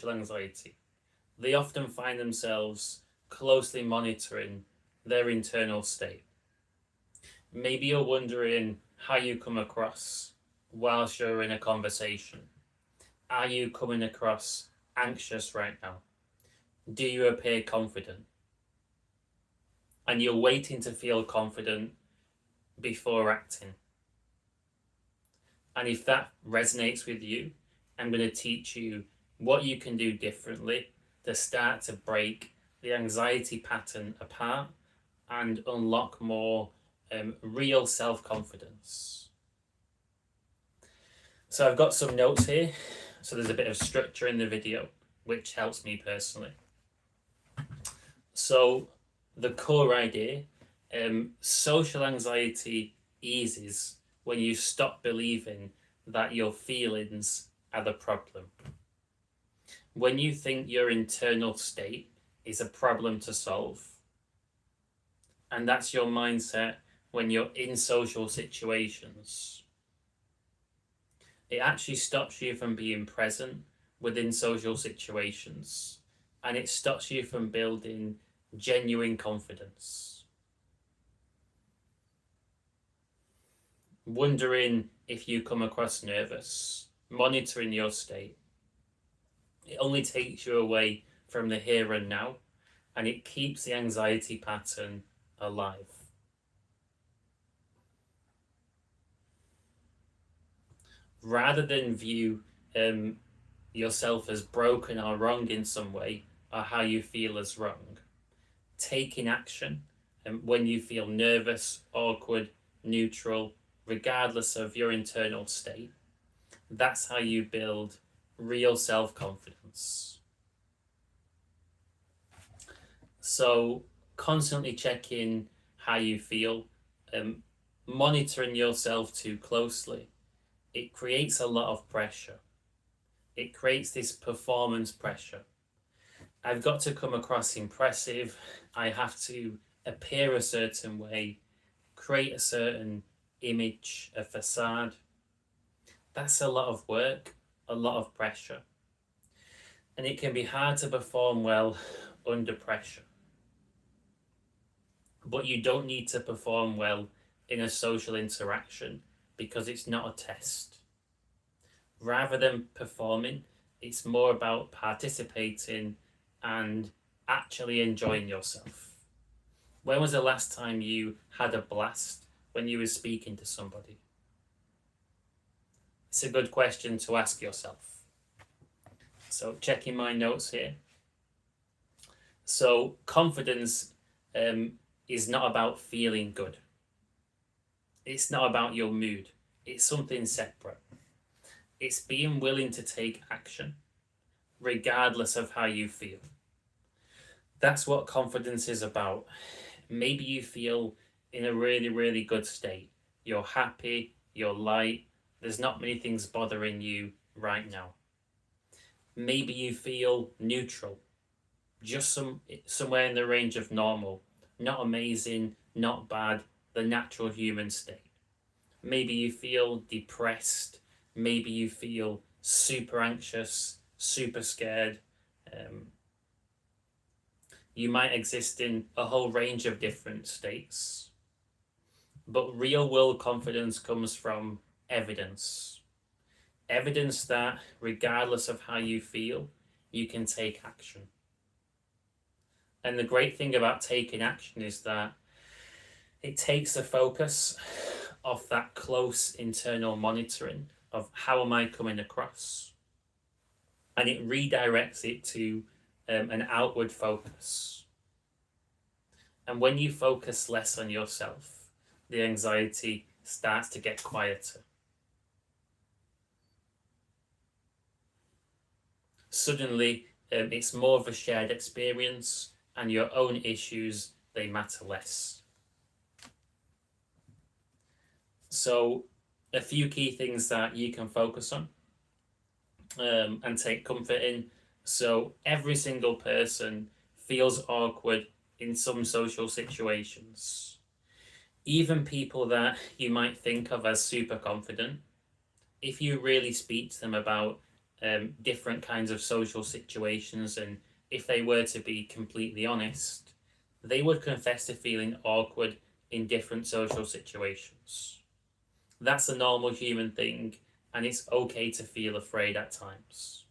social anxiety, they often find themselves closely monitoring their internal state. Maybe you're wondering how you come across whilst you're in a conversation. Are you coming across anxious right now? Do you appear confident? And you're waiting to feel confident before acting. And if that resonates with you, I'm going to teach you what you can do differently to start to break the anxiety pattern apart and unlock more real self-confidence. So I've got some notes here. So there's a bit of structure in the video, which helps me personally. So the core idea, social anxiety eases when you stop believing that your feelings are the problem. When you think your internal state is a problem to solve, and that's your mindset when you're in social situations, it actually stops you from being present within social situations, and it stops you from building genuine confidence. Wondering if you come across nervous, monitoring your state. It only takes you away from the here and now, and it keeps the anxiety pattern alive. Rather than view yourself as broken or wrong in some way, or how you feel as wrong, taking action when you feel nervous, awkward, neutral, regardless of your internal state, that's how you build real self-confidence. So constantly checking how you feel, monitoring yourself too closely, it creates a lot of pressure. It creates this performance pressure. I've got to come across impressive. I have to appear a certain way, create a certain image, a facade. That's a lot of work, a lot of pressure. And it can be hard to perform well under pressure. But you don't need to perform well in a social interaction because it's not a test. Rather than performing, it's more about participating and actually enjoying yourself. When was the last time you had a blast when you were speaking to somebody? It's a good question to ask yourself. So checking my notes here. So confidence is not about feeling good. It's not about your mood. It's something separate. It's being willing to take action, regardless of how you feel. That's what confidence is about. Maybe you feel in a really, really good state. You're happy, you're light, there's not many things bothering you right now. Maybe you feel neutral, just somewhere in the range of normal. Not amazing, not bad, the natural human state. Maybe you feel depressed. Maybe you feel super anxious, super scared. You might exist in a whole range of different states. But real world confidence comes from evidence. Evidence that, regardless of how you feel, you can take action. And the great thing about taking action is that it takes the focus off that close internal monitoring of how am I coming across, and it redirects it to an outward focus. And when you focus less on yourself, the anxiety starts to get quieter. Suddenly, it's more of a shared experience, and your own issues, they matter less. So a few key things that you can focus on and take comfort in. So every single person feels awkward in some social situations. Even people that you might think of as super confident, if you really speak to them about different kinds of social situations, and if they were to be completely honest, they would confess to feeling awkward in different social situations. That's a normal human thing, and it's okay to feel afraid at times.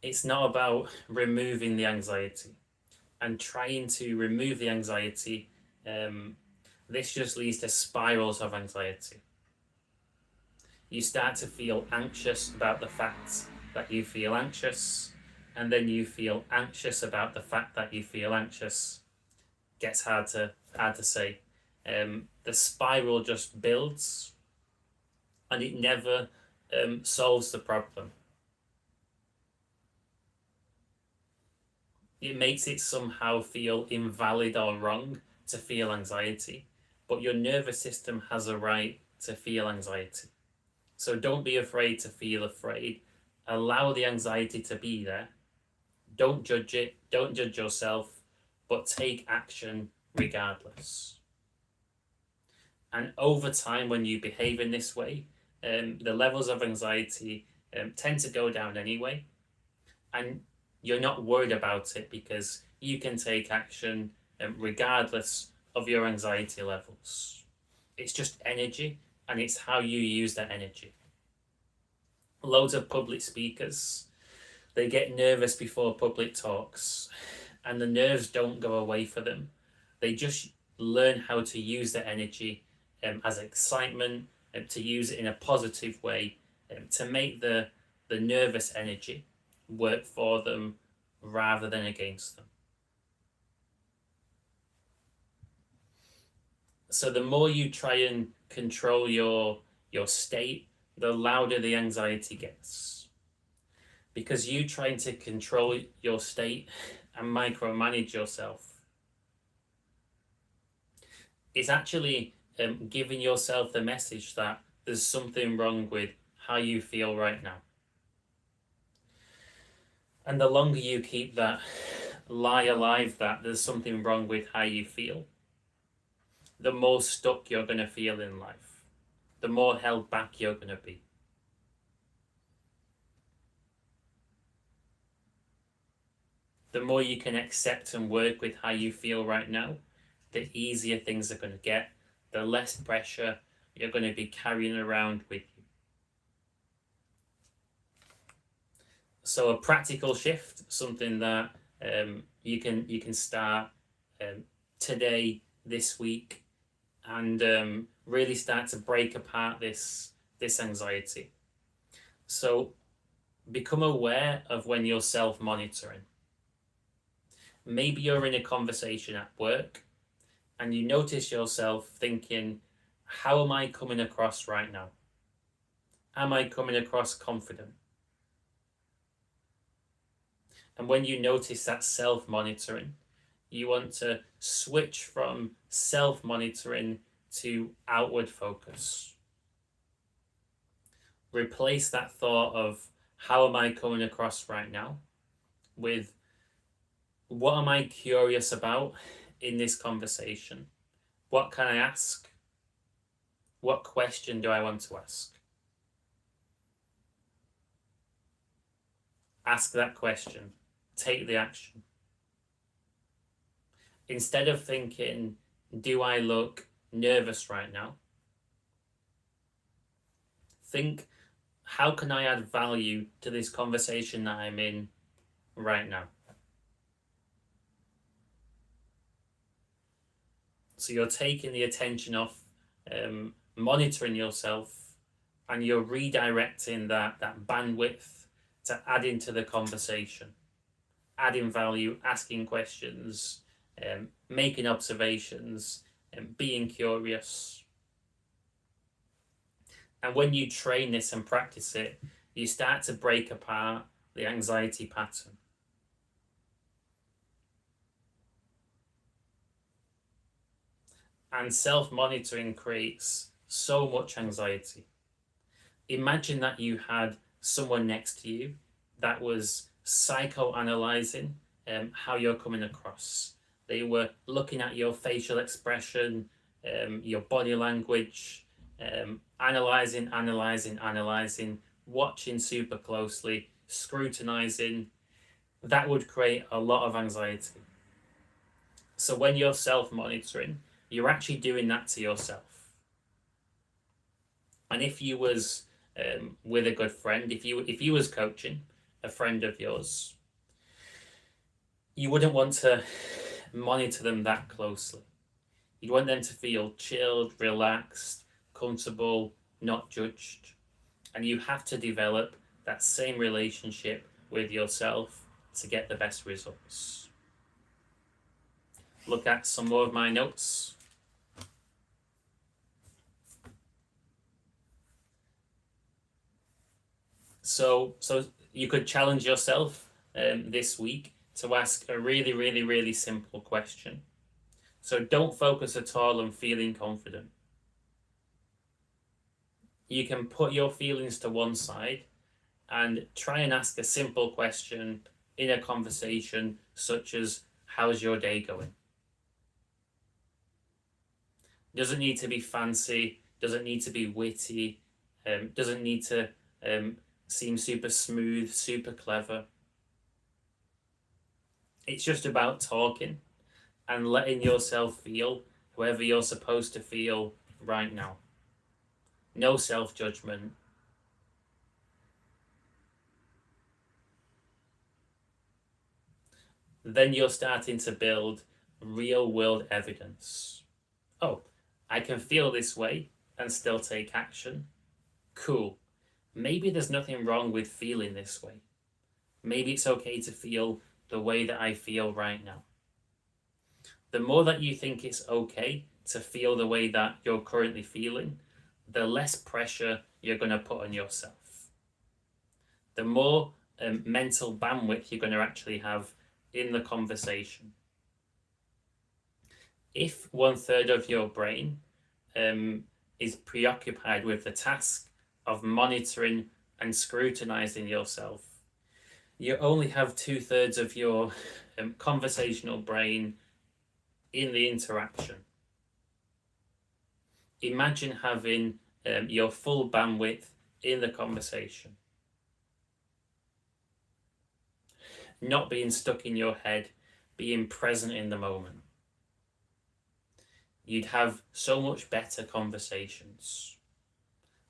It's not about removing the anxiety and trying to remove the anxiety. This just leads to spirals of anxiety. You start to feel anxious about the fact that you feel anxious, and then you feel anxious about the fact that you feel anxious. Gets hard to say. The spiral just builds, and it never solves the problem. It makes it somehow feel invalid or wrong to feel anxiety, but your nervous system has a right to feel anxiety. So don't be afraid to feel afraid. Allow the anxiety to be there. Don't judge it. Don't judge yourself, but take action regardless. And over time, when you behave in this way, the levels of anxiety tend to go down anyway. And you're not worried about it because you can take action regardless of your anxiety levels. It's just energy, and it's how you use that energy. Loads of public speakers, they get nervous before public talks, and the nerves don't go away for them. They just learn how to use their energy as excitement, to use it in a positive way, to make the nervous energy work for them rather than against them. So the more you try and control your state, the louder the anxiety gets. Because you trying to control your state and micromanage yourself is actually giving yourself the message that there's something wrong with how you feel right now. And the longer you keep that lie alive that there's something wrong with how you feel, the more stuck you're going to feel in life, the more held back you're going to be. The more you can accept and work with how you feel right now, the easier things are going to get, the less pressure you're going to be carrying around with you. So a practical shift, something that you can start today, this week, and really start to break apart this anxiety. So become aware of when you're self-monitoring. Maybe you're in a conversation at work and you notice yourself thinking, how am I coming across right now? Am I coming across confident? And when you notice that self-monitoring, you want to switch from self-monitoring to outward focus. Replace that thought of how am I coming across right now with what am I curious about in this conversation? What can I ask? What question do I want to ask? Ask that question. Take the action. Instead of thinking, do I look nervous right now? Think, how can I add value to this conversation that I'm in right now? So you're taking the attention off monitoring yourself, and you're redirecting that bandwidth to add into the conversation, adding value, asking questions, making observations, and being curious. And when you train this and practice it, you start to break apart the anxiety pattern. And self-monitoring creates so much anxiety. Imagine that you had someone next to you that was psychoanalyzing how you're coming across. They were looking at your facial expression, your body language, analyzing, watching super closely, scrutinizing, that would create a lot of anxiety. So when you're self-monitoring, you're actually doing that to yourself. And if you was with a good friend, if you was coaching a friend of yours, you wouldn't want to monitor them that closely. You'd want them to feel chilled, relaxed, comfortable, not judged. And you have to develop that same relationship with yourself to get the best results. Look at some more of my notes. So you could challenge yourself this week to ask a really, really, really simple question. So don't focus at all on feeling confident. You can put your feelings to one side and try and ask a simple question in a conversation, such as, how's your day going? Doesn't need to be fancy, doesn't need to be witty, doesn't need to seem super smooth, super clever. It's just about talking and letting yourself feel however you're supposed to feel right now. No self-judgment. Then you're starting to build real-world evidence. Oh, I can feel this way and still take action. Cool. Maybe there's nothing wrong with feeling this way. Maybe it's okay to feel the way that I feel right now. The more that you think it's okay to feel the way that you're currently feeling, the less pressure you're going to put on yourself. The more mental bandwidth you're going to actually have in the conversation. If 1/3 of your brain is preoccupied with the task of monitoring and scrutinizing yourself, you only have 2/3 of your conversational brain in the interaction. Imagine having your full bandwidth in the conversation. Not being stuck in your head, being present in the moment. You'd have so much better conversations.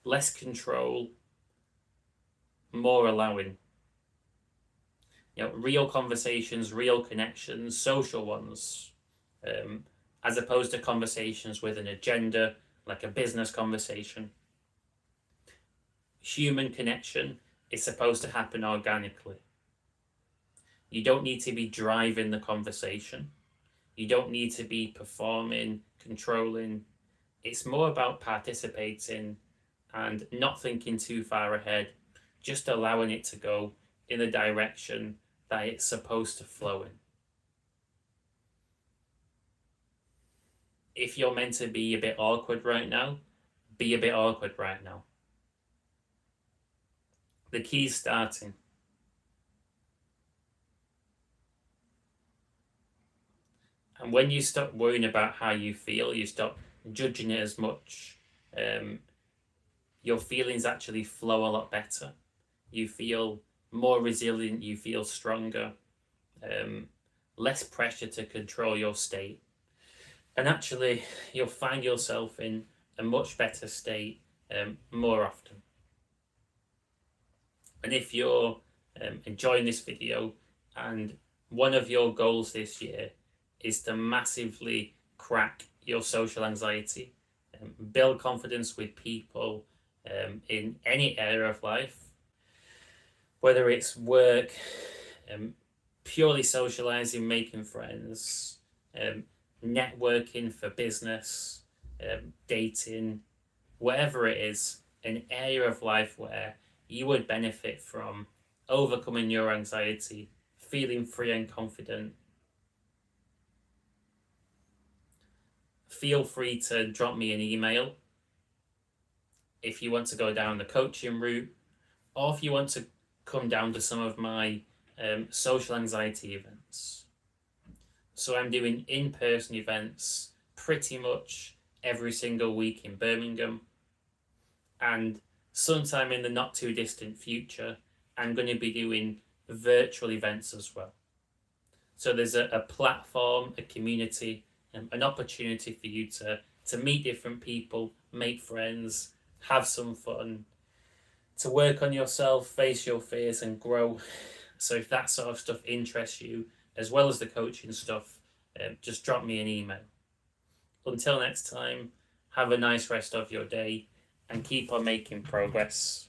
Less control, more allowing. Real conversations, real connections, social ones, as opposed to conversations with an agenda, like a business conversation. Human connection is supposed to happen organically. You don't need to be driving the conversation. You don't need to be performing, controlling. It's more about participating and not thinking too far ahead, just allowing it to go in the direction that it's supposed to flow in. If you're meant to be a bit awkward right now, be a bit awkward right now. The key's starting. And when you stop worrying about how you feel, you stop judging it as much, your feelings actually flow a lot better. You feel more resilient, you feel stronger, less pressure to control your state. And actually, you'll find yourself in a much better state more often. And if you're enjoying this video and one of your goals this year is to massively crack your social anxiety, build confidence with people in any area of life, whether it's work, purely socializing, making friends, networking for business, dating, whatever it is, an area of life where you would benefit from overcoming your anxiety, feeling free and confident, feel free to drop me an email if you want to go down the coaching route, or if you want to come down to some of my social anxiety events. So I'm doing in-person events pretty much every single week in Birmingham, and sometime in the not too distant future, I'm going to be doing virtual events as well. So there's a platform, a community, an opportunity for you to meet different people, make friends, have some fun, to work on yourself, face your fears, and grow. So if that sort of stuff interests you, as well as the coaching stuff, just drop me an email. Until next time, have a nice rest of your day and keep on making progress.